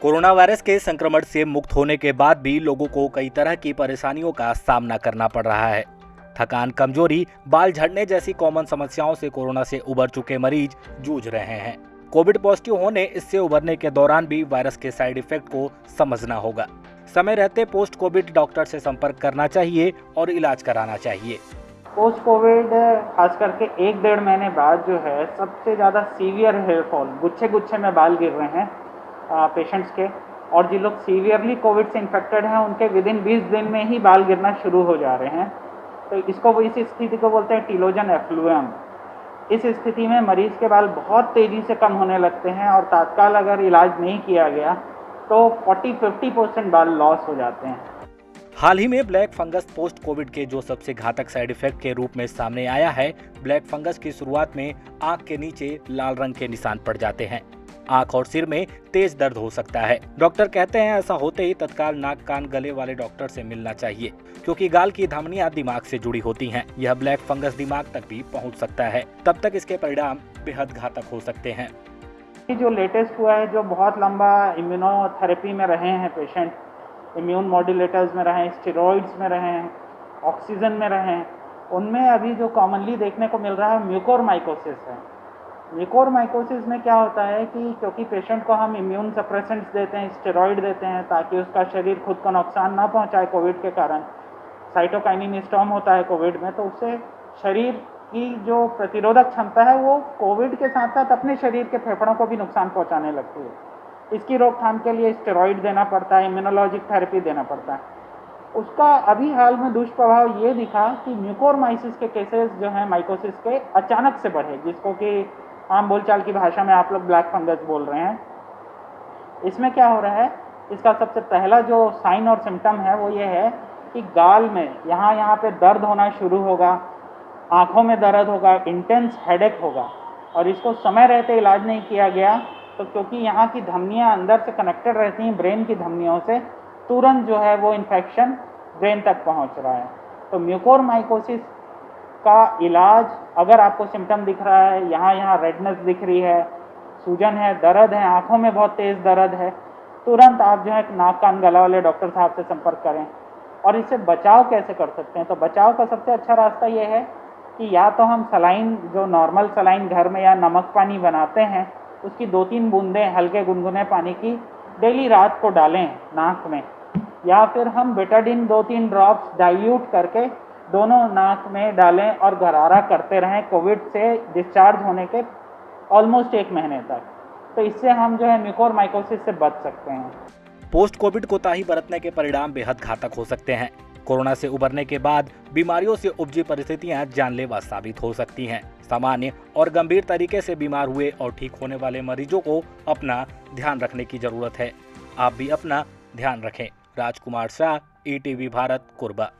Corona virus के संक्रमण से मुक्त होने के बाद भी लोगों को कई तरह की परेशानियों का सामना करना पड़ रहा है। थकान, कमजोरी, बाल झड़ने जैसी कॉमन समस्याओं से कोरोना से उबर चुके मरीज जूझ रहे हैं। कोविड पॉजिटिव होने, इससे उबरने के दौरान भी वायरस के साइड इफेक्ट को समझना होगा। समय रहते पोस्ट कोविड डॉक्टर से संपर्क करना चाहिए और इलाज कराना चाहिए। पोस्ट कोविड खास करके 1-1.5 महीने बाद जो है सबसे ज़्यादा सीवियर हेयर फॉल, गुच्छे गुच्छे में बाल गिर रहे हैं पेशेंट्स के, और जिन लोग सीवियरली कोविड से इन्फेक्टेड हैं उनके विदिन 20 दिन में ही बाल गिरना शुरू हो जा रहे हैं। तो इसको इस स्थिति को बोलते हैं टीलोजन एफ्लुएम। इस स्थिति में मरीज के बाल बहुत तेज़ी से कम होने लगते हैं और तत्काल अगर इलाज नहीं किया गया तो 40-50% बाल लॉस हो जाते हैं। हाल ही में ब्लैक फंगस पोस्ट कोविड के जो सबसे घातक साइड इफेक्ट के रूप में सामने आया है। ब्लैक फंगस की शुरुआत में आंख के नीचे लाल रंग के निशान पड़ जाते हैं। आंख और सिर में तेज दर्द हो सकता है। डॉक्टर कहते हैं ऐसा होते ही तत्काल नाक, कान, गले वाले डॉक्टर से मिलना चाहिए, क्योंकि गाल की धमनियां दिमाग से जुड़ी होती हैं। यह ब्लैक फंगस दिमाग तक भी पहुंच सकता है। तब तक इसके परिणाम बेहद घातक हो सकते हैं। जो लेटेस्ट हुआ है, जो बहुत लंबा इम्यूनोथेरेपी में रहे हैं पेशेंट, इम्यून मॉड्यूलेटर्स में रहे हैं, स्टेरॉइड्स में रहे हैं, ऑक्सीजन में रहे हैं, उनमें अभी जो कॉमनली देखने को मिल रहा है म्यूकोरमाइकोसिस है। म्यूकोरमाइकोसिस में क्या होता है कि क्योंकि पेशेंट को हम इम्यून सप्रेसेंट्स देते हैं, स्टेरॉइड देते हैं ताकि उसका शरीर खुद को नुकसान ना पहुंचाए कोविड के कारण। साइटोकाइनिन स्टॉर्म होता है कोविड में, तो उससे शरीर की जो प्रतिरोधक क्षमता है वो कोविड के साथ साथ अपने शरीर के फेफड़ों को भी नुकसान पहुंचाने लगती है। इसकी रोकथाम के लिए स्टेरॉइड देना पड़ता है, इम्यूनोलॉजिक थेरेपी देना पड़ता है। उसका अभी हाल में दुष्प्रभाव ये दिखा कि म्यूकोरमाइसिस के केसेस जो हैं माइकोसिस के अचानक से बढ़े, जिसको कि आम बोलचाल की भाषा में आप लोग ब्लैक फंगस बोल रहे हैं। इसमें क्या हो रहा है, इसका सबसे पहला जो साइन और सिम्टम है वो ये है कि गाल में यहाँ पे दर्द होना शुरू होगा, आँखों में दर्द होगा, इंटेंस हेडेक होगा। और इसको समय रहते इलाज नहीं किया गया तो क्योंकि यहाँ की धमनियाँ अंदर से कनेक्टेड रहती हैं ब्रेन की धमनियों से, तुरंत जो है वो इन्फेक्शन ब्रेन तक पहुँच रहा है। तो म्यूकोरमाइकोसिस का इलाज, अगर आपको सिम्टम दिख रहा है, यहाँ रेडनेस दिख रही है, सूजन है, दर्द है, आँखों में बहुत तेज़ दर्द है, तुरंत आप जो है नाक, कान, गला वाले डॉक्टर साहब से संपर्क करें। और इससे बचाव कैसे कर सकते हैं, तो बचाव का सबसे अच्छा रास्ता ये है कि या तो हम सलाइन, जो नॉर्मल सलाइन घर में या नमक पानी बनाते हैं, उसकी 2-3 बूंदें हल्के गुनगुने पानी की डेली रात को डालें नाक में, या फिर हम बेटाडीन 2-3 ड्रॉप्स डाइल्यूट करके दोनों नाक में डालें और गरारा करते रहें कोविड से डिस्चार्ज होने के ऑलमोस्ट 1 महीने तक। तो इससे हम जो है म्यूकोरमाइकोसिस से बच सकते हैं। पोस्ट कोविड कोताही बरतने के परिणाम बेहद घातक हो सकते हैं। कोरोना से उबरने के बाद बीमारियों से उपजी परिस्थितियां जानलेवा साबित हो सकती हैं। सामान्य और गंभीर तरीके से बीमार हुए और ठीक होने वाले मरीजों को अपना ध्यान रखने की जरूरत है। आप भी अपना ध्यान रखें। राजकुमार शाह, ETV भारत, कोरबा।